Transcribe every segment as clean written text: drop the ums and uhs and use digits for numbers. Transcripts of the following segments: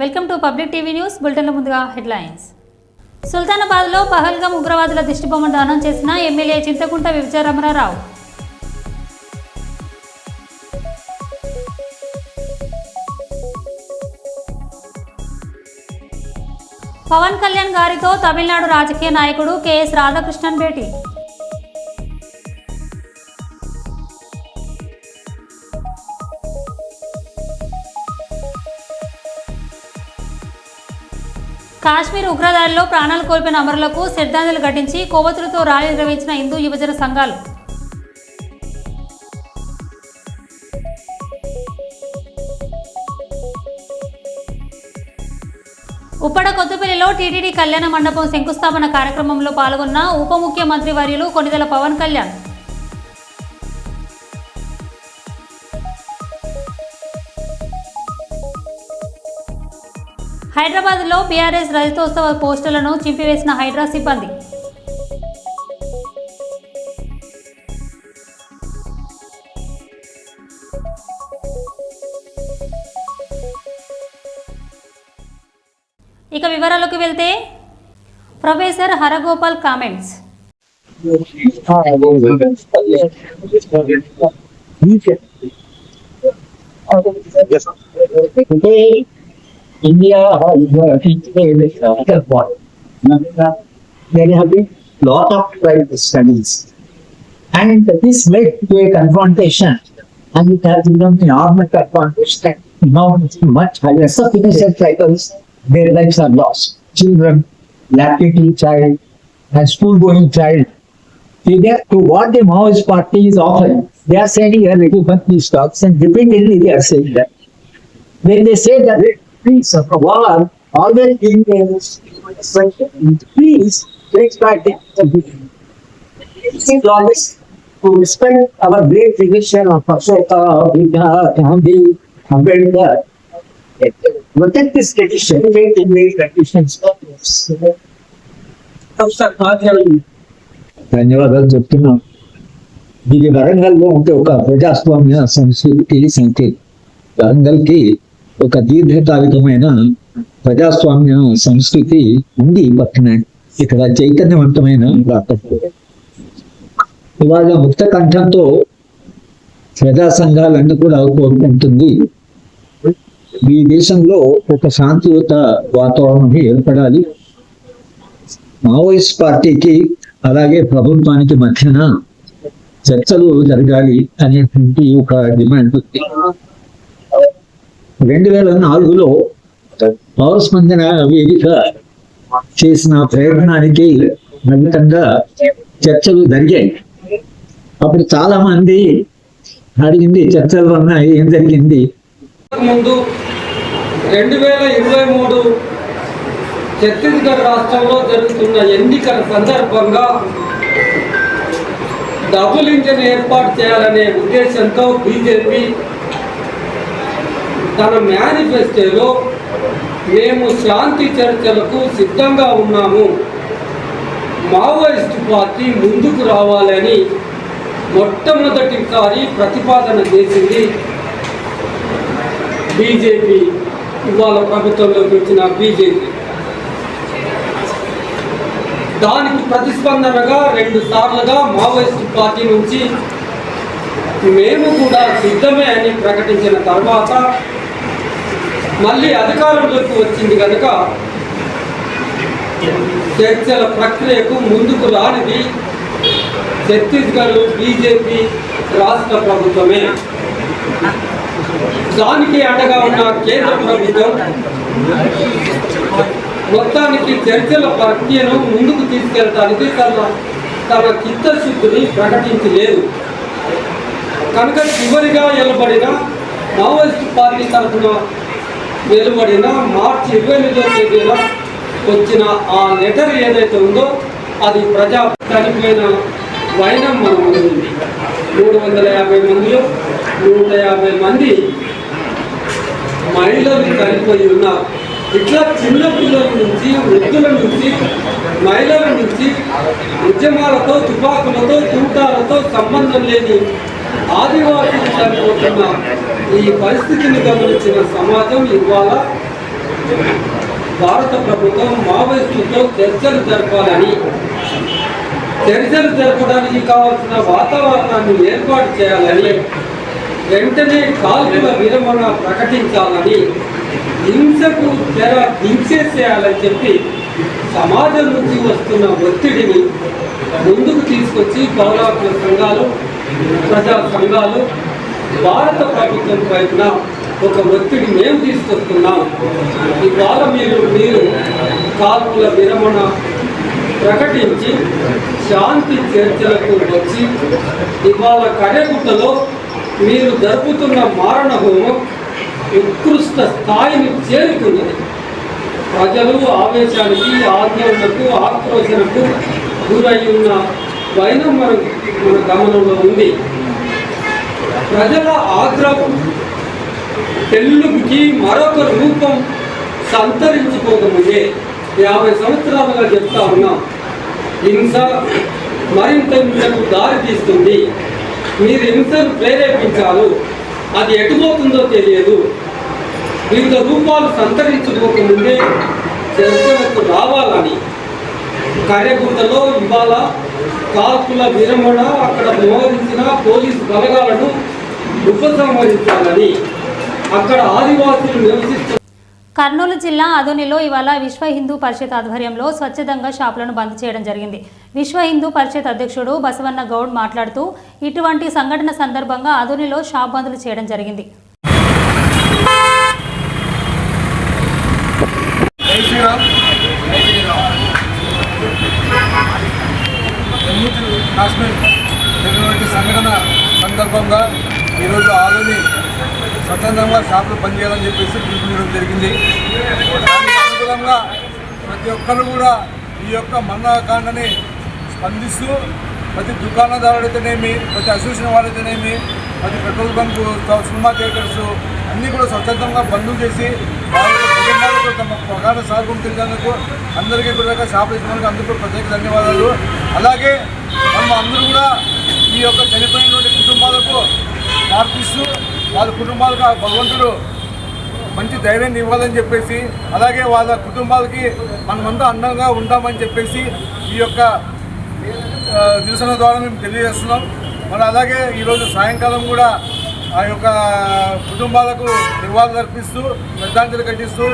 Welcome to public TV news. బులెటిన్ల ముందుగా headlines. సుల్తానాబాద్లో పహల్గామ్ ఉగ్రవాదుల దిష్టిబొమ్మ దానం చేసిన ఎమ్మెల్యే చింతకుంట విజయరమణారావు. పవన్ కళ్యాణ్ గారితో తమిళనాడు రాజకీయ నాయకుడు కెఎస్ రాధాకృష్ణన్ భేటీ. కాశ్మీర్ ఉగ్రదాడిలో ప్రాణాలు కోల్పోయిన అమరులకు శ్రద్ధాంజలి ఘటించి కొవ్వొత్తులతో ర్యాలీ నిర్వహించిన హిందూ యువజన సంఘాలు. ఉప్పడ కొత్తపల్లిలో టీటీడీ కళ్యాణ మండపం శంకుస్థాపన కార్యక్రమంలో పాల్గొన్న ఉప ముఖ్యమంత్రి వర్యులు కొణిదెల పవన్ కళ్యాణ్. హైదరాబాద్లో బీఆర్ఎస్ రజతోత్సవ పోస్టర్లను చింపివేసిన హైడ్రా సిబ్బంది. ఇక వివరాలకు వెళ్తే professor Haragopal comments. India has there have been lot of private studies, and this led to a confrontation, and it has become an armed confrontation. Now it's much higher. So innocent tribals, their lives are lost. Children, lactating child, and school-going child. To what the Maoist party is offering, they are sending a little bit these talks, and repeatedly they are saying that. When they say that peace of war, always in peace, takes back the It is always to respect our great tradition of Ashoka, Buddha, Gandhi, Ambedkar. Protect this tradition, make it make traditions. ధన్యవాదాలు చెప్తున్నాం. ఇది వరంగల్లో ఉంటే ఒక ప్రజాస్వామ్య సంస్కృతి సంకేతం. వరంగల్కి ఒక దీర్ఘకాలికమైన ప్రజాస్వామ్య సంస్కృతి ఉంది. పక్కన ఇక్కడ చైతన్యవంతమైన ఇవాళ ముక్త కంఠంతో ప్రజా సంఘాలన్నీ కూడా కోరుకుంటుంది ఈ దేశంలో ఒక శాంతియుత వాతావరణం ఏర్పడాలి. మావోయిస్ట్ పార్టీకి అలాగే ప్రభుత్వానికి మధ్యన చర్చలు జరగాలి అనేటువంటి ఒక డిమాండ్ ఉంది. 2004లో పౌరస్పందన వేదిక చేసిన ప్రయత్నానికి ఫలితంగా చర్చలు జరిగాయి. అప్పుడు చాలా మంది అడిగింది, చర్చల వలన ఏం జరిగింది? ముందు 2023 ఛత్తీస్గఢ్ రాష్ట్రంలో జరుగుతున్న ఎన్నికల సందర్భంగా డబుల్ ఇంజిన్ ఏర్పాటు చేయాలనే ఉద్దేశంతో బీజేపీ తన మేనిఫెస్టోలో మేము శాంతి చర్చలకు సిద్ధంగా ఉన్నాము, మావోయిస్ట్ పార్టీ ముందుకు రావాలని మొట్టమొదటిసారి ప్రతిపాదన చేసింది బీజేపీ. ఇవాళ ప్రభుత్వంలోకి వచ్చిన బీజేపీ దానికి ప్రతిస్పందనగా 2 సార్లుగా మావోయిస్ట్ పార్టీ నుంచి మేము కూడా సిద్ధమే అని ప్రకటించిన తర్వాత మళ్ళీ అధికారంలోకి వచ్చింది కనుక చర్చల ప్రక్రియకు ముందుకు రానిది ఛత్తీస్గఢ్ బీజేపీ రాష్ట్ర ప్రభుత్వమే. దానికి అండగా ఉన్న కేంద్ర ప్రభుత్వం మొత్తానికి చర్చల ప్రక్రియను ముందుకు తీసుకెళ్ళడానికి తన చిత్తశుద్ధిని ప్రకటించలేదు కనుక చివరిగా వెలువడిన మావోయిస్ట్ పార్టీ తరఫున వెలువడిన మార్చి 28వ తేదీన వచ్చిన ఆ లెటర్ ఏదైతే ఉందో అది ప్రజా చనిపోయిన వైనం మనం ఉంది. 350 మందిలో 150 మంది మహిళలు చనిపోయి ఉన్నారు. ఇట్లా చిన్న పిల్లల నుంచి వృద్ధుల నుంచి మహిళల నుంచి ఉద్యమాలతో తుపాకులతో తూటాలతో సంబంధం లేని ఆదివాసీలు చనిపోతున్న ఈ పరిస్థితిని గమనించిన సమాజం ఇవాళ భారత ప్రభుత్వం మావోయిస్టులతో చర్చలు జరపడానికి కావాల్సిన వాతావరణాన్ని ఏర్పాటు చేయాలని, వెంటనే కాల్పుల విరమణ ప్రకటించాలని, హింసకు తెర దించేసేయాలని చెప్పి సమాజం నుంచి వస్తున్న ఒత్తిడిని ముందుకు తీసుకొచ్చి పౌరాకుల సంఘాలు, ప్రజా సంఘాలు భారత ప్రభుత్వం వైపున ఒక ఒత్తిడి మేము తీసుకొస్తున్నాం. ఇవాళ మీరు కాల్పుల విరమణ ప్రకటించి శాంతి చర్చలకు వచ్చి ఇవాళ కర్యగుట్టలో మీరు జరుపుతున్న మారణ హోమం ఉత్కృష్ట స్థాయిని చేరుకున్నది. ప్రజలు ఆవేశానికి, ఆందోళనకు, ఆక్రోశనకు గురై ఉన్న వైనం మన గమనంలో ఉంది. ప్రజల ఆగ్రహం తెలుగుకి మరొక రూపం సంతరించుకోకముందే 50 సంవత్సరాలుగా చెప్తా ఉన్నాం. హింస మరింత హింసకు దారి తీస్తుంది. మీరు హింసను ప్రేరేపించారు, అది ఎటుపోతుందో తెలియదు. వివిధ రూపాలు సంతరించుకోకముందే చర్చలకు రావాలని కర్యగుట్టలో ఇవాళ కాల్పుల విరమణ, అక్కడ మోహరించిన పోలీసు బలగాలను ఉపసంహరించాలని, అక్కడ ఆదివాసులు నివసిస్తున్న కర్నూలు జిల్లా అదోనిలో ఇవాళ విశ్వ హిందూ పరిషత్ ఆధ్వర్యంలో స్వచ్ఛందంగా షాపులను బంద్ చేయడం జరిగింది. విశ్వ హిందూ పరిషత్ అధ్యక్షుడు బసవన్న గౌడ్ మాట్లాడుతూ ఇటువంటి సంఘటన సందర్భంగా అదోనిలో షాప్ బందులు చేయడం జరిగింది. కాశ్మీర్ జరిగినటువంటి సంఘటన సందర్భంగా ఈరోజు ఆలోని స్వచ్ఛందంగా షాపులు బంద్ చేయాలని చెప్పేసి పిలుపునివ్వడం జరిగింది. దానికి అనుకూలంగా ప్రతి ఒక్కరు కూడా ఈ యొక్క మరణకాండని స్పందిస్తూ ప్రతి దుకాణదారుడైతేనేమి, ప్రతి అసోసియేషన్ వారైతేనేమి, ప్రతి పెట్రోల్ బంకు, సినిమా థియేటర్స్ అన్నీ కూడా స్వచ్ఛందంగా బంధులు చేసి వాళ్ళ కుటుంబాలకు తమ ప్రగాఢ సాగుని తెలిసినందుకు అందరికీ కూడా షాపులు ఇచ్చినందుకు అందరికీ ప్రత్యేక ధన్యవాదాలు. అలాగే మనం అందరూ కూడా ఈ యొక్క చనిపోయినటువంటి కుటుంబాలకు ప్రార్థిస్తూ వాళ్ళ కుటుంబాలకు భగవంతుడు మంచి ధైర్యాన్ని ఇవ్వాలని చెప్పేసి, అలాగే వాళ్ళ కుటుంబాలకి మనమంతా అందంగా ఉంటామని చెప్పేసి ఈ యొక్క నిరసన ద్వారా మేము తెలియజేస్తున్నాం. మరి అలాగే ఈరోజు సాయంకాలం కూడా ఆ యొక్క కుటుంబాలకు నివాళులు అర్పిస్తూ శ్రద్ధాంజలి ఘటిస్తూ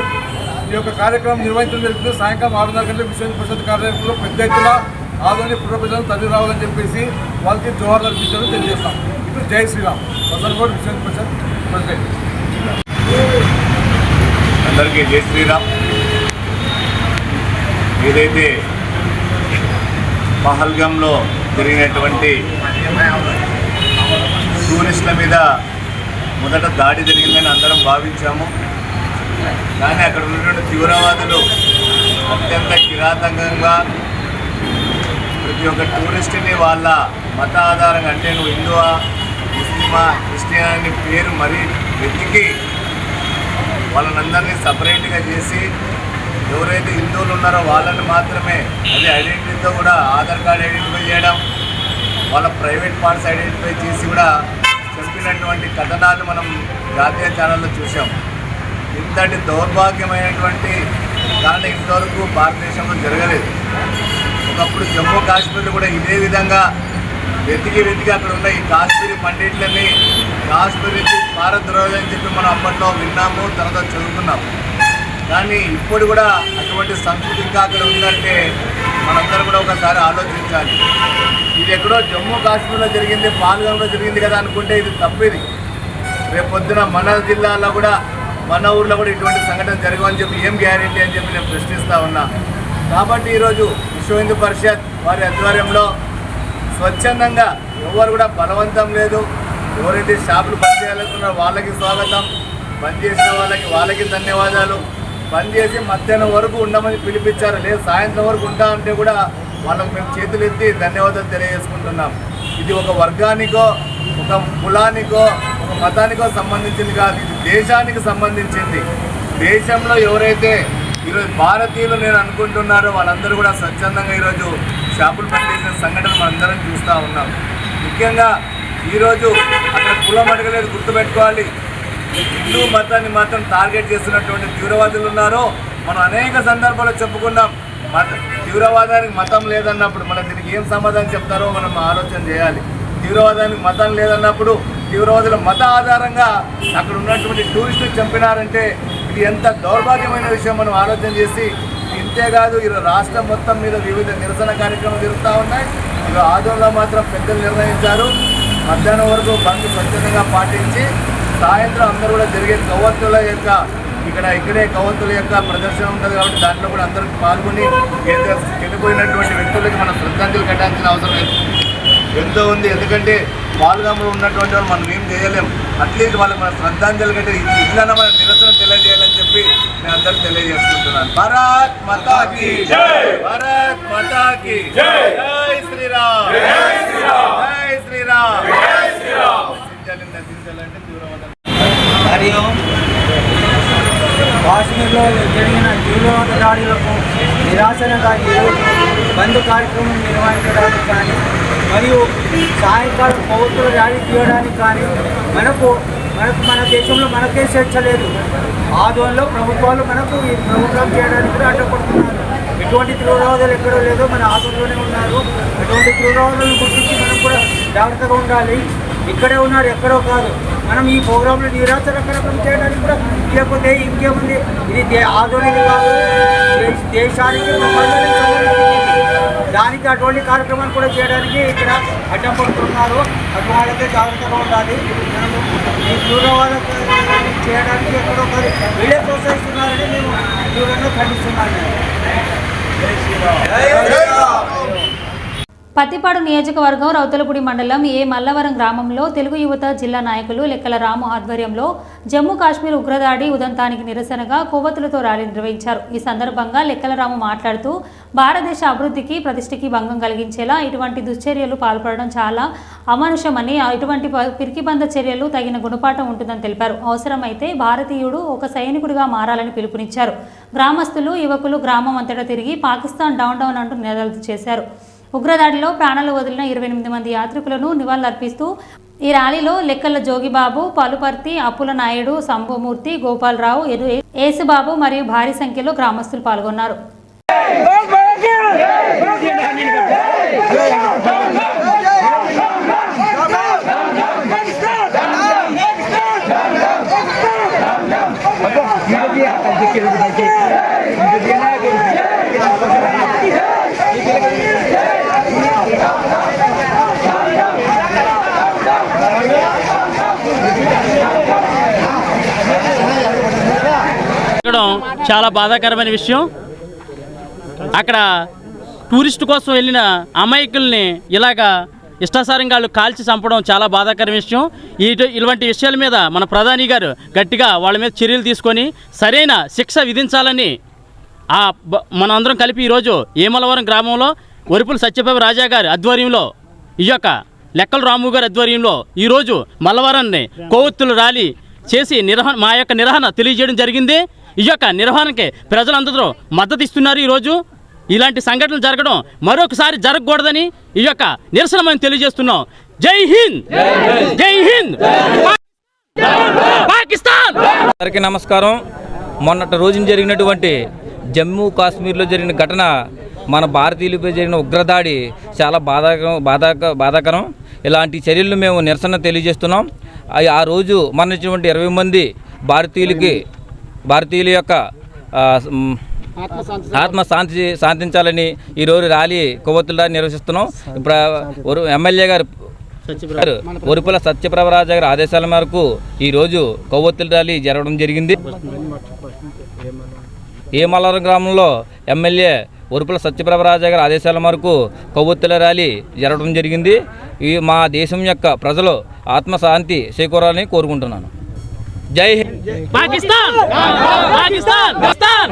ఈ యొక్క కార్యక్రమం నిర్వహించడం జరుగుతుంది. సాయంకాలం 6:30 గంటలకు విశ్వ పరిషత్ కార్యాలయంలో పెద్ద ఎత్తున ఆదోని పుర ప్రజలను తరలి రావాలని చెప్పేసి వాళ్ళకి జోహార్లు అర్పించడం తెలియజేస్తాం. ఇప్పుడు జై శ్రీరామ్. వసంతగౌడ్ విశ్వ పరిషత్ ప్రెసిడెంట్. అందరికీ జై శ్రీరామ్. ఏదైతే పహల్గాంలో జరిగినటువంటి టూరిస్టుల మీద మొదట దాడి జరిగిందని అందరం భావించాము. కానీ అక్కడ ఉన్నటువంటి తీవ్రవాదులు అత్యంత కిరాతకంగా ప్రతి ఒక్క టూరిస్టుని వాళ్ళ మత ఆధారంగా, అంటే నువ్వు హిందువా, ముస్లిమా, క్రిస్టియన్ అని పేరు మరీ వెతికి వాళ్ళనందరినీ సపరేట్గా చేసి ఎవరైతే హిందువులు ఉన్నారో వాళ్ళని మాత్రమే అది ఐడెంటిటీతో కూడా ఆధార్ కార్డు ఐడెంటిఫై చేయడం, వాళ్ళ ప్రైవేట్ పార్ట్స్ ఐడెంటిఫై చేసి కూడా చంపినటువంటి కథనాలు మనం జాతీయ ఛానల్లో చూసాం. ఇంతటి దౌర్భాగ్యమైనటువంటి దాన్ని ఇంతవరకు భారతదేశంలో జరగలేదు. ఒకప్పుడు జమ్మూ కాశ్మీర్లో కూడా ఇదే విధంగా వెతికి అక్కడ ఉన్న ఈ కాశ్మీరీ పండిట్లని కాశ్మీర్ నుంచి పారద్రోలని చెప్పి మనం అప్పట్లో విన్నాము, తర్వాత చదువుకున్నాము. కానీ ఇప్పుడు కూడా అటువంటి సంస్కృతి ఇంకా అక్కడ ఉందంటే మనందరం కూడా ఒకసారి ఆలోచించాలి. ఇది ఎక్కడో జమ్మూ కాశ్మీర్లో జరిగింది, పాల్గొనలో జరిగింది కదా అనుకుంటే ఇది తప్పిది. రేపు పొద్దున మన జిల్లాలో కూడా, మన ఊర్లో కూడా ఇటువంటి సంఘటన జరగవని చెప్పి ఏం గ్యారెంటీ అని చెప్పి నేను ప్రశ్నిస్తూ ఉన్నా. కాబట్టి ఈరోజు విశ్వ హిందూ పరిషత్ వారి ఆధ్వర్యంలో స్వచ్ఛందంగా, ఎవరు కూడా బలవంతం లేదు, ఎవరైతే షాపులు బంద్ చేయాలనుకున్నారో వాళ్ళకి స్వాగతం, బంద్ చేసిన వాళ్ళకి ధన్యవాదాలు. బంద్ చేసి మధ్యాహ్నం వరకు ఉండమని పిలిపించారు, లేదు సాయంత్రం వరకు ఉంటా అంటే కూడా వాళ్ళకు మేము చేతులు ఎత్తి ధన్యవాదాలు తెలియజేసుకుంటున్నాం. ఇది ఒక వర్గానికో, ఒక కులానికో, ఒక మతానికో సంబంధించింది కాదు, ఇది దేశానికి సంబంధించింది. దేశంలో ఎవరైతే ఈరోజు భారతీయులు నేను అనుకుంటున్నారో వాళ్ళందరూ కూడా స్వచ్ఛందంగా ఈరోజు షాపులు పెట్టేసిన సంఘటన మనందరం చూస్తూ ఉన్నాం. ముఖ్యంగా ఈరోజు అక్కడ కులం అడగలేదు, గుర్తుపెట్టుకోవాలి. హిందూ మతాన్ని మాత్రం టార్గెట్ చేస్తున్నటువంటి తీవ్రవాదులు ఉన్నారో మనం అనేక సందర్భాల్లో చెప్పుకున్నాం. తీవ్రవాదానికి మతం లేదన్నప్పుడు మనం దీనికి ఏం సమాధానం చెప్తారో మనం ఆలోచన చేయాలి. తీవ్రవాదానికి మతం లేదన్నప్పుడు తీవ్రవాదుల మత ఆధారంగా అక్కడ ఉన్నటువంటి టూరిస్టులు చంపినారంటే ఇది ఎంత దౌర్భాగ్యమైన విషయం మనం ఆలోచన చేసి, ఇంతేకాదు ఈరోజు రాష్ట్రం మొత్తం మీద వివిధ నిరసన కార్యక్రమాలు జరుగుతూ ఉన్నాయి. ఈరోజు ఆదోళనలో మాత్రం పెద్దలు నిర్ణయించారు మధ్యాహ్నం వరకు బంద్ స్వచ్ఛందంగా పాటించి సాయంత్రం అందరూ కూడా జరిగే కవ్వత్తుల యొక్క ఇక్కడే కవ్వత్తుల యొక్క ప్రదర్శన ఉంటుంది కాబట్టి దాంట్లో కూడా అందరూ పాల్గొని చనిపోయినటువంటి వ్యక్తులకి మనం శ్రద్ధాంజలి కట్టాల్సిన అవసరం ఎంతో ఉంది. ఎందుకంటే పాల్గొనలో ఉన్నటువంటి వాళ్ళు మనం ఏం చేయలేం. అట్లీస్ట్ వాళ్ళకి మన శ్రద్ధాంజలి కంటే ఇట్లా మన నిరసన తెలియజేయాలని చెప్పి నేను అందరూ తెలియజేసుకుంటున్నాను. భారత్ మాతాకి జై, భారత్ మాతాకి జై, జై శ్రీరామ్, జై శ్రీరామ్, జై శ్రీరామ్, జై శ్రీరామ్. నశించాలంటే తీవ్రవాదం. హరి ఓం. కాశ్మీర్లో జరిగిన తీవ్రవాద దాడులకు నిరాశనగా ఈరోజు బంద్ కార్యక్రమం నిర్వహించడానికి కానీ మరియు సాయంకాలం పౌరుల ర్యాలీ తీయడానికి కానీ మన దేశంలో మనకే స్వేచ్ఛ లేదు. ఆందోళనలో ప్రభుత్వాలు మనకు ఈ ప్రోగ్రాం చేయడానికి కూడా అడ్డపడుతున్నారు. ఎటువంటి తీవ్రవాదాలు ఎక్కడో లేదో మన ఆందోళనలోనే ఉన్నారు. ఎటువంటి తీవ్రవాదాలను గుర్తించి మనం కూడా జాగ్రత్తగా ఉండాలి. ఇక్కడే ఉన్నారు, ఎక్కడో కాదు. మనం ఈ ప్రోగ్రాంలో నిరాశన కార్యక్రమం చేయడానికి కూడా లేకపోతే ఇంకేముంది, ఇది ఆందోళన కాదు, దేశానికి దానికి అటువంటి కార్యక్రమాలు కూడా చేయడానికి ఇక్కడ అడ్డం పడుతున్నారు. అటువంటితే జాగ్రత్తగా ఉండాలి. మనము ఈ తీవ్రవాద చేయడానికి ఎక్కడో కాదు వీళ్ళే ప్రోత్సహిస్తున్నారని మేము తీవ్రంగా ఖండిస్తున్నాను. పత్తిపాడు నియోజకవర్గం రౌతులపూడి మండలం ఏ మల్లవరం గ్రామంలో తెలుగు యువత జిల్లా నాయకులు లెక్కల రాము ఆధ్వర్యంలో జమ్మూ కాశ్మీర్ ఉగ్రదాడి ఉదంతానికి నిరసనగా కొవ్వొత్తులతో ర్యాలీ నిర్వహించారు. ఈ సందర్భంగా లెక్కల రాము మాట్లాడుతూ భారతదేశ అభివృద్ధికి ప్రతిష్టకి భంగం కలిగించేలా ఇటువంటి దుశ్చర్యలు పాల్పడడం చాలా అమానుషమని, ఇటువంటి పిరికిబంద చర్యలు తగిన గుణపాఠం ఉంటుందని తెలిపారు. అవసరమైతే భారతీయుడు ఒక సైనికుడిగా మారాలని పిలుపునిచ్చారు. గ్రామస్తులు యువకులు గ్రామం అంతటా తిరిగి పాకిస్తాన్ డౌన్ డౌన్ అంటూ నినాదాలు చేశారు. ఉగ్రదాడిలో ప్రాణాలు వదిలిన 28 మంది యాత్రికులను నివాళులర్పిస్తూ ఈ ర్యాలీలో లెక్కల జోగిబాబు, పలుపర్తి, అప్పుల నాయుడు, శంభుమూర్తి, గోపాలరావు, ఏసుబాబు మరియు భారీ సంఖ్యలో గ్రామస్తులు పాల్గొన్నారు. చాలా బాధాకరమైన విషయం. అక్కడ టూరిస్ట్ కోసం వెళ్ళిన అమాయకుల్ని ఇలాగా ఇష్టాసారంగా వాళ్ళు కాల్చి చంపడం చాలా బాధాకర విషయం. ఇటువంటి విషయాల మీద మన ప్రధాని గారు గట్టిగా వాళ్ళ మీద చర్యలు తీసుకొని సరైన శిక్ష విధించాలని మనందరం కలిపి ఈరోజు ఏమలవరం గ్రామంలో వరుపుల సత్యప్రభ రాజా గారి ఆధ్వర్యంలో, ఈ యొక్క లెక్కల రాము గారి ఆధ్వర్యంలో ఈరోజు మల్లవరాన్ని కొవ్వొత్తులు ర్యాలీ చేసి మా యొక్క నిరసన తెలియజేయడం జరిగింది. ఈ యొక్క నిర్వహణకి ప్రజలందరూ మద్దతు ఇస్తున్నారు. ఈరోజు ఇలాంటి సంఘటనలు జరగడం మరొకసారి జరగకూడదని ఈ యొక్క నిరసన మేము తెలియజేస్తున్నాం. జై హింద్, జై హింద్, పాకిస్తాన్. అందరికీ నమస్కారం. మొన్నటి రోజున జరిగినటువంటి జమ్మూ కాశ్మీర్లో జరిగిన ఘటన, మన భారతీయులపై జరిగిన ఉగ్రదాడి చాలా బాధాకరం. ఇలాంటి చర్యలను మేము నిరసన తెలియజేస్తున్నాం. ఆ రోజు మరణించినటువంటి 20 మంది భారతీయుల యొక్క ఆత్మ శాంతించాలని ఈరోజు ర్యాలీ కొవ్వొత్తుల నిర్వహిస్తున్నాం. ఇప్పుడు ఎమ్మెల్యే గారు వరుపుల సత్యప్రభ రాజా గారి ఆదేశాల మేరకు ఈరోజు కొవ్వొత్తుల ర్యాలీ జరగడం జరిగింది. ఏమలవరం గ్రామంలో ఎమ్మెల్యే వరుపుల సత్యప్రభ రాజా గారి ఆదేశాల మేరకు కొవ్వొత్తుల ర్యాలీ జరగడం జరిగింది. మా దేశం యొక్క ప్రజలు ఆత్మశాంతి చేకూరాలని కోరుకుంటున్నాను. జై హింద్, పాకిస్తాన్, పాకిస్తాన్,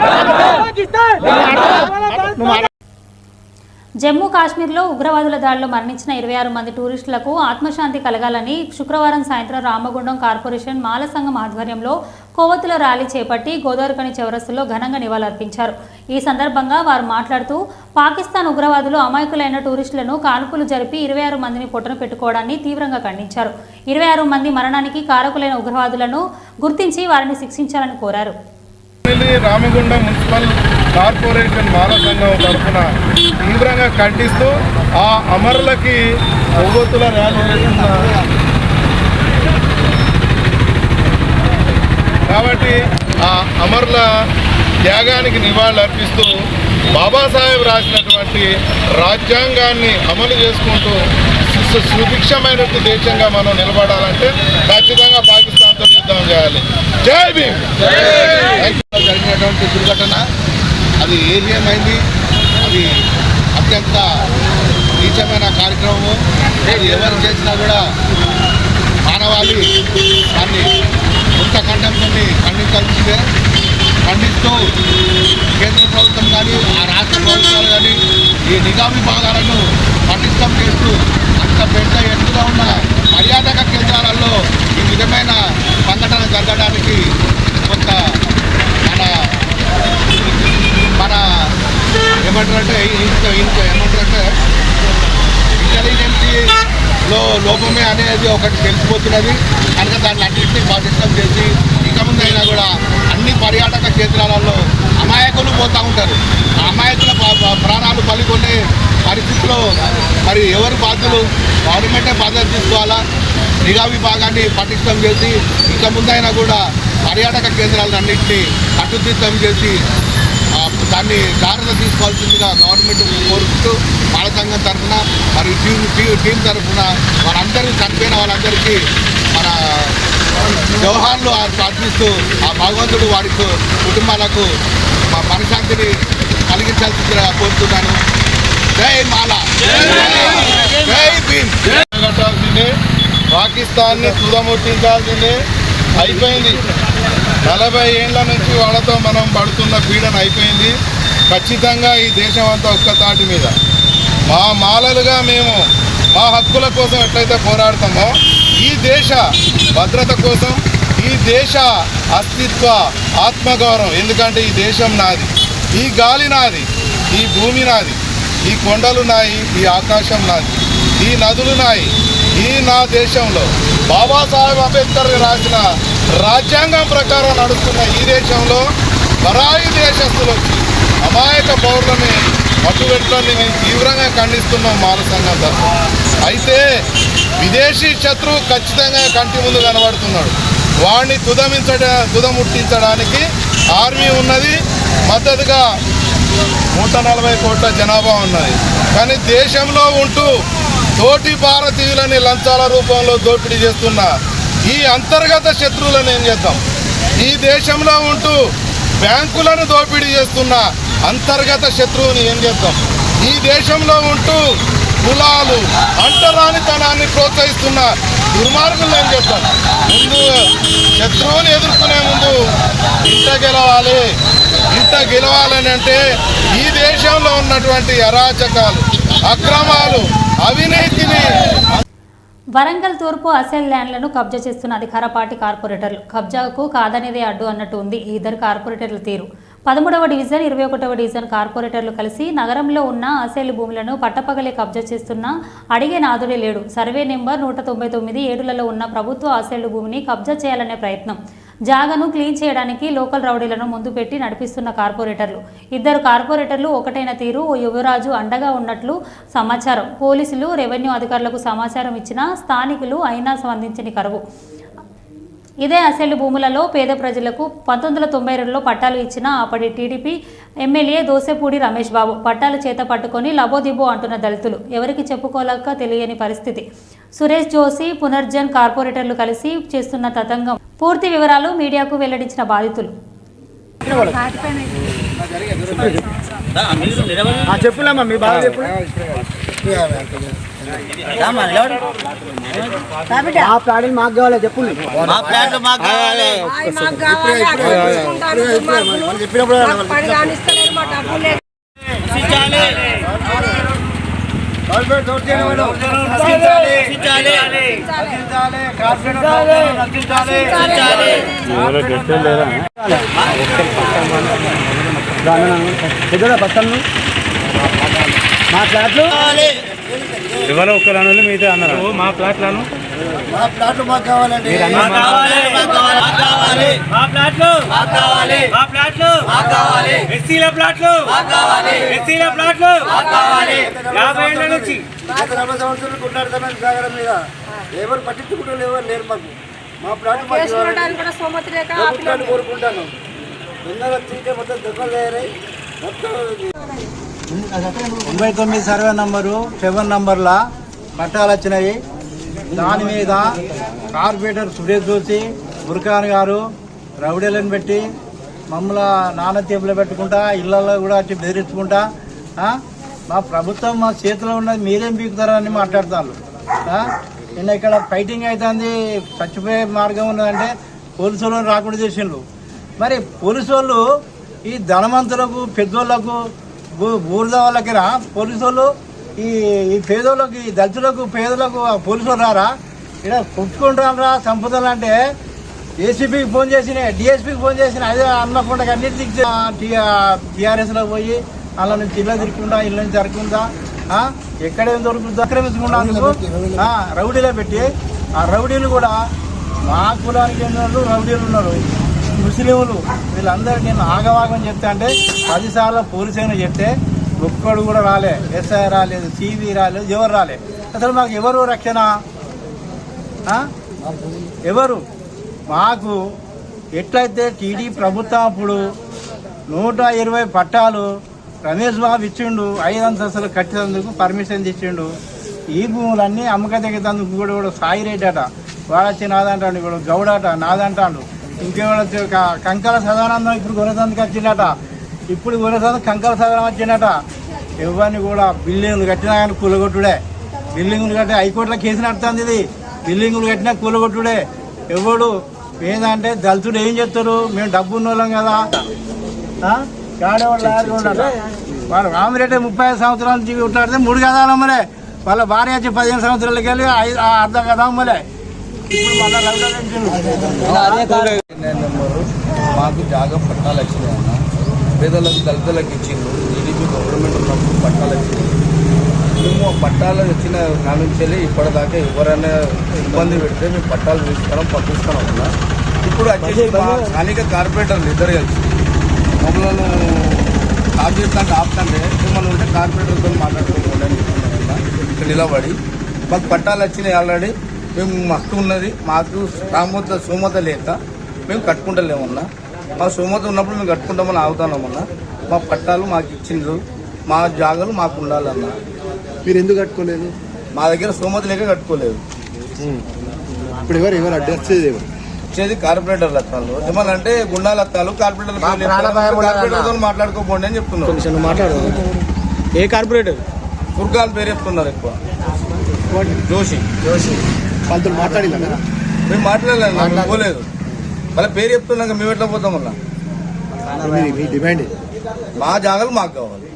జమ్మూ కాశ్మీర్లో ఉగ్రవాదుల దాడిలో మరణించిన 26 మంది టూరిస్టులకు ఆత్మశాంతి కలగాలని శుక్రవారం సాయంత్రం రామగుండం కార్పొరేషన్ మాల సంఘం ఆధ్వర్యంలో కొవ్వొత్తుల ర్యాలీ చేపట్టి గోదావరిఖని చౌరస్తాలో ఘనంగా నివాళులర్పించారు. ఈ సందర్భంగా వారు మాట్లాడుతూ పాకిస్తాన్ ఉగ్రవాదులు అమాయకులైన టూరిస్టులను కాల్పులు జరిపి 26 మందిని పొట్టన పెట్టుకోవడాన్ని తీవ్రంగా ఖండించారు. 26 మంది మరణానికి కారకులైన ఉగ్రవాదులను గుర్తించి వారిని శిక్షించాలని కోరారు. రామగుండం మున్సిపల్ కార్పొరేషన్ మాల సంఘం తరఫున తీవ్రంగా ఖండిస్తూ ఆ అమరులకి కొవ్వొత్తుల ర్యాలీ కాబట్టి ఆ అమరుల త్యాగానికి నివాళులు అర్పిస్తూ బాబాసాహెబ్ రాసినటువంటి రాజ్యాంగాన్ని అమలు చేసుకుంటూ సుభిక్షమైనటువంటి దేశంగా మనం నిలబడాలంటే ఖచ్చితంగా పాకిస్తాన్తో యుద్ధం చేయాలి. జై భీమ్. జరిగినటువంటి దుర్ఘటన అది ఏమైంది, అది అత్యంత నీచమైన కార్యక్రమము. అది ఎవరు చేసినా కూడా మానవాళి దాన్ని కొత్త ఖండంతో ఖండించాల్సిందే. ఖండిస్తూ కేంద్ర ప్రభుత్వం కానీ ఆ రాష్ట్ర ప్రభుత్వాలు కానీ ఈ నిఘా విభాగాలను పటిష్టం చేస్తూ అంత పెద్ద ఎత్తుగా ఉన్న పర్యాటక కేంద్రాలలో ఈ విధమైన సంఘటన జరగడానికి కొంత మన ఏమంటారంటే ఇంటెలిజెన్సీలో లోపమే అనేది ఒకటి తెలిసిపోతున్నది. కనుక దాన్ని అన్నింటినీ పటిష్టం చేసి ఇక ముందైనా కూడా అన్ని పర్యాటక కేంద్రాలలో అమాయకులు పోతూ ఉంటారు. ఆ అమాయకుల ప్రాణాలు పలికొనే పరిస్థితిలో మరి ఎవరు బాధ్యులు? గవర్నమెంటే బాధ్యత తీసుకోవాలా. నిఘా విభాగాన్ని పటిష్టం చేసి ఇక ముందైనా కూడా పర్యాటక కేంద్రాలన్నింటినీ కట్టుదిట్టం చేసి దాన్ని జాగ్రత్త తీసుకోవాల్సిందిగా గవర్నమెంట్ కోరుకుంటూ బాల సంఘం తరఫున మరియు టీం తరఫున వారందరూ చనిపోయిన వాళ్ళందరికీ మన జవహర్లు అర్పిస్తూ ఆ భగవంతుడు వారి కుటుంబాలకు మనశ్శాంతిని కలిగించాల్సిందిగా కోరుతున్నాను. జై మాల, జై భీమ్. కట్టాల్సిందే, పాకిస్తాన్ని తుదముట్టించాల్సిందే. అయిపోయింది. 40 ఏళ్ల నుంచి వాళ్ళతో మనం పడుతున్న పీడన అయిపోయింది. ఖచ్చితంగా ఈ దేశం అంతా ఒక్క తాటి మీద మా మాలలుగా మేము మా హక్కుల కోసం ఎట్లయితే పోరాడతామో ఈ దేశ భద్రత కోసం, ఈ దేశ అస్తిత్వ ఆత్మగౌరవం, ఎందుకంటే ఈ దేశం నాది, ఈ గాలి నాది, ఈ భూమి నాది, ఈ కొండలు నాయి, ఈ ఆకాశం నాది, ఈ నదులు నాయి. ఈ నా దేశంలో బాబాసాహెబ్ అంబేద్కర్ రాసిన రాజ్యాంగం ప్రకారం నడుస్తున్న ఈ దేశంలో పరాయి దేశస్తులు వచ్చి అమాయక పౌరులని మట్టుబెట్టడాన్ని మేము తీవ్రంగా ఖండిస్తున్నాం మాల సంఘం తరఫున. అయితే విదేశీ శత్రువు ఖచ్చితంగా కంటి ముందు కనబడుతున్నాడు. వాడిని తుదముట్టించడానికి ఆర్మీ ఉన్నది, మద్దతుగా 140 కోట్ల జనాభా ఉన్నది. కానీ దేశంలో ఉంటూ తోటి భారతీయులని లంచాల రూపంలో దోపిడీ చేస్తున్న ఈ అంతర్గత శత్రువులను ఏం చేద్దాం? ఈ దేశంలో ఉంటూ బ్యాంకులను దోపిడీ చేస్తున్న అంతర్గత శత్రువుని ఏం చేద్దాం? ఈ దేశంలో ఉంటూ కులాలు అంటరానితనాన్ని ప్రోత్సహిస్తున్న దుర్మార్గులను ఏం చేద్దాం? ముందు శత్రువుని ఎదుర్కొనే ముందు ఇంట గెలవాలని అంటే ఈ దేశంలో ఉన్నటువంటి అరాచకాలు, అక్రమాలు, అవినీతిని. వరంగల్ తూర్పు అసెల్ ల్యాండ్లను కబ్జా చేస్తున్న అధికార పార్టీ కార్పొరేటర్లు. కబ్జాకు కాదనేదే అడ్డు అన్నట్టు ఉంది ఈ ఇద్దరు కార్పొరేటర్ల తీరు. 13వ డివిజన్ 21వ డివిజన్ కార్పొరేటర్లు కలిసి నగరంలో ఉన్న అసెల్ భూములను పట్టపగలే కబ్జా చేస్తున్నా అడిగే నాదుడే లేడు. సర్వే నెంబర్ 199 ఏడులలో ఉన్న ప్రభుత్వ అసెల్ భూమిని కబ్జా చేయాలనే ప్రయత్నం. జాగను క్లీన్ చేయడానికి లోకల్ రౌడీలను ముందు పెట్టి నడిపిస్తున్న కార్పొరేటర్లు. ఇద్దరు కార్పొరేటర్లు ఒకటైన తీరు ఓ యువరాజు అండగా ఉన్నట్లు సమాచారం. పోలీసులు, రెవెన్యూ అధికారులకు సమాచారం ఇచ్చినా స్థానికులు అయినా స్పందించని కరువు. ఇదే అసెల్ భూములలో పేద ప్రజలకు 1992లో పట్టాలు ఇచ్చిన అప్పటి టీడీపీ ఎమ్మెల్యే దోసెపూడి రమేష్ బాబు పట్టాలు చేత పట్టుకొని లబోదిబో అంటున్న దళితులు ఎవరికి చెప్పుకోలేక తెలియని పరిస్థితి. సురేష్ జోషి, పునర్జన్ కార్పొరేటర్లు కలిసి చేస్తున్న తతంగం. పూర్తి వివరాలు మీడియాకు వెల్లడించిన బాధితులు. చెప్పులేమ్మా మీ బాగా చెప్పు. ఆ ప్లాట్లు మాకు కావాలి చెప్పు. చెప్పినప్పుడు కార్పొరేట్ దౌర్జన్యాలను రక్షించాలి. కార్పొరేట్ దౌర్జన్యాలను రక్షించాలి. బట్టలు మా ఫ్లాట్లు ఎవరో ఒక్కరు మీతో అన్నారు మా ప్లాట్లను మాకు కావాలండి. ఎస్సీల ప్లాట్లు 50 ఏళ్ళ నుంచి 40 సంవత్సరాలు కొట్లాడుతున్నాం జాగ్రత్త మీద. ఎవరు పట్టించుకుంటూ ఎవరు లేరు మాకు. మా ప్లాట్ ప్రభుత్వాన్ని కోరుకుంటాను. ఎన్నో తీటే మొత్తం దెబ్బలు తయారై మొత్తం 99 సర్వే నంబరు 7 నంబర్ల పట్టాలు వచ్చినాయి. దాని మీద కార్పొరేటర్ సురేష్ జోషి బుర్ఖాన్ గారు రౌడీలను పెట్టి మమ్మల్ని నాన్న తీపులో పెట్టుకుంటా ఇళ్లలో కూడా వచ్చి బెదిరించుకుంటా మా ప్రభుత్వం మా చేతిలో ఉన్నది మీరేం పీకుతారని మాట్లాడతారు. నిన్న ఇక్కడ ఫైటింగ్ అవుతుంది, చచ్చిపోయే మార్గం ఉన్నదంటే పోలీసు వాళ్ళని రాకుండా చేసిండ్రు. మరి పోలీసు వాళ్ళు ఈ ధనవంతులకు పెద్దోళ్లకు బూరద వాళ్ళకిరా పోలీసు వాళ్ళు ఈ పేదోళ్ళకి దళితులకు పేదలకు పోలీసు వాళ్ళు రారా? ఇక్కడ కొట్టుకుంటారా సంపదలు అంటే ఏసీపీకి ఫోన్ చేసిన డిఎస్పీకి ఫోన్ చేసిన అదే అన్నకుండా అన్నిటికి టీఆర్ఎస్లో పోయి అలా నుంచి ఇళ్ళ తిరుగుకుంటా ఇళ్ళ నుంచి జరుగుతుందా ఎక్కడేం దొరుకుతుందో ఆక్రమించుకుంటా రౌడీలో పెట్టి ఆ రౌడీలు కూడా మా కులానికి ఎన్నో రౌడీలు ఉన్నారు, ముస్లింలు వీళ్ళందరికీ నేను ఆగవాగం చెప్తా అంటే 10 సార్లు పోలీసు అయినా చెప్తే ఒక్కడు కూడా రాలే. ఎస్ఐ రాలేదు, సిబి రాలేదు, ఎవరు రాలే. అసలు మాకు ఎవరు రక్షణ? ఎవరు? మాకు ఎట్లయితే టీడీ ప్రభుత్వం అప్పుడు 120 పట్టాలు రమేష్ బాబు ఇచ్చిండు, 5 అంతస్తులు కట్టేందుకు పర్మిషన్ ఇచ్చిండు. ఈ భూములన్నీ అమ్మక తెగేందుకు కూడా సాయిరెడ్డి అట వాడు వచ్చి నాదంటాడు, ఇప్పుడు గౌడట నాదంటాడు, ఇంకేవాడు కంకల సదానందం ఇప్పుడు కొనేందుకు వచ్చిండట, ఇప్పుడు కొనేందుకు కంకల సదానం వచ్చిండట. ఎవరిని కూడా బిల్డింగ్లు కట్టినా కానీ కూలగొట్టుడే, బిల్డింగులు కట్టి హైకోర్టులో కేసు నడుతుంది. ఇది బిల్డింగులు కట్టినా కూలగొట్టుడే. ఎవడు ఏంటంటే దళితుడు ఏం చెప్తారు, మేము డబ్బు ఉన్న వాళ్ళం కదా. వాడు రామిరెడ్డి 35 సంవత్సరాల నుంచి కొట్లాడితే 3 గదాలు అమ్మలే, వాళ్ళ భార్య వచ్చి 15 సంవత్సరాలకి వెళ్ళి అర్ధ గదా అమ్మలే. మాకు జాగా పట్టాలు వచ్చినాయి అన్న, పేదలకు దళితులకు ఇచ్చిండు. టీడీపీ గవర్నమెంట్ ఉన్నప్పుడు పట్టాలు వచ్చినాయి. మేము పట్టాలు వచ్చిన కాడ నుంచి ఇప్పటిదాకా ఎవరైనా ఇబ్బంది పెడితే మేము పట్టాలు తీసుకున్నాం పంపిస్తున్నాం అన్న. ఇప్పుడు వచ్చేసి మా స్థానిక కార్పొరేటర్లు ఇద్దరు కలిసి మమ్మల్ని ఆఫ్ చేస్తాంటే ఆపుతాంటే మిమ్మల్ని ఉంటే కార్పొరేటర్తో మాట్లాడుకోకుండా ఇక్కడ నిలబడి మాకు పట్టాలు వచ్చినాయి ఆల్రెడీ, మేము హక్కు ఉన్నది, మాకు సోమత లేక మేము కట్టుకుంటలేమన్నా. మా సోమత ఉన్నప్పుడు మేము కట్టుకుంటామని ఆగుతున్నామన్నా. మా పట్టాలు మాకు ఇచ్చిండ్రు, మా జాగాలు మాకు ఉండాలన్నా. మీరు ఎందుకు కట్టుకోలేదు? మా దగ్గర సోమత లేక కట్టుకోలేదు. ఇప్పుడు ఎవరు అడ్డొచ్చేది వచ్చేది కార్పొరేటర్లు అత్తాలు ఏమనంటే గుండాలు అత్తాలు కార్పొరేటర్తో మాట్లాడుకోపోండి అని చెప్తున్నారు. మాట్లాడు. ఏ కార్పొరేటర్? ఫుర్గాల్ పేరు చెప్తున్నారు ఎక్కువ. జోషి వాళ్ళతో మాట్లాడిందా? మేము మాట్లాడలేదు, పోలేదు. వాళ్ళ పేరు చెప్తున్నాక మేము ఎట్లా పోతాం? వల్ల మీ డిమాండ్ మా జాగాలు మాకు కావాలి.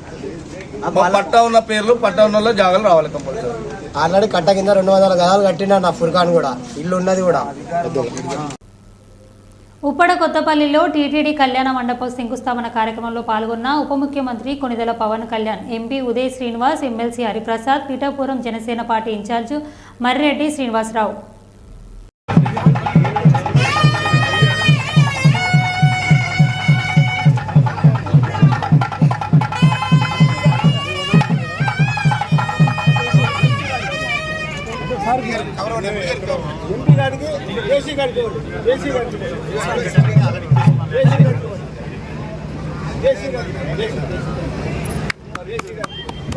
మా పట్టా ఉన్న పేర్లు పట్టా ఉన్న జాగాలు రావాలి కంపల్సరీ. ఆల్రెడీ కట్ట కింద 200 గదాలు కట్టినా నా ఫుర్ఖాన్ కూడా, ఇల్లు ఉన్నది కూడా. ఉప్పడ కొత్తపల్లిలో టీటీడీ కళ్యాణ మండపం శంకుస్థాపన కార్యక్రమంలో పాల్గొన్న ఉప ముఖ్యమంత్రి Konidela Pawan Kalyan, MP Uday Srinivas, MLC Hariprasad, Pithapuram Janasena party incharge Marreddy Srinivasa Rao.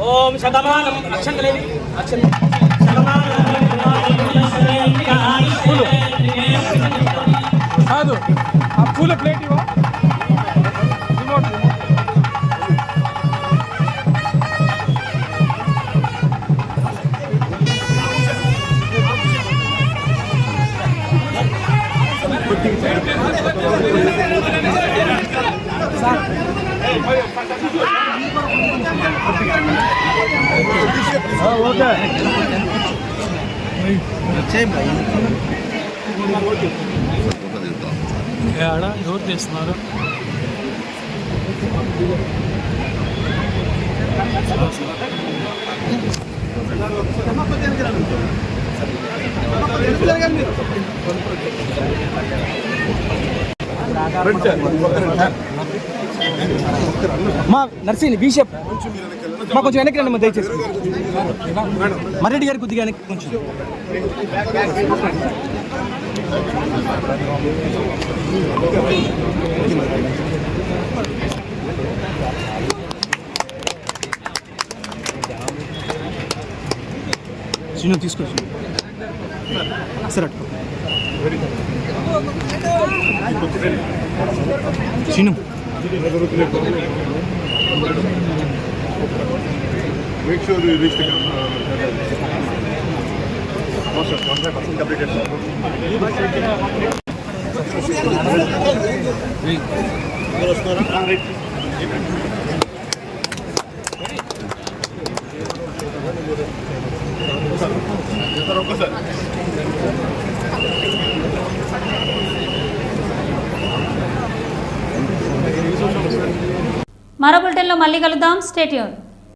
ఓం శతమానం అక్షంతలేవి కాదు ఆ పూల ప్లేట్ ఇవ్వ. ఎవరు తీస్తున్నారు? మా నర్సింగ్ బీషప్ మా కొంచెం వెనక్కి రండి, మా దయచేసి మరెడ్డి గారి కొద్దిగా వెనక్కి కొంచెం. శ్రీను తీసుకొచ్చి సరే Srinu Make sure you reach the no, sir, contract was completed. మరో బులెటిన్లో మళ్ళీ కలుద్దాం. Stay tune.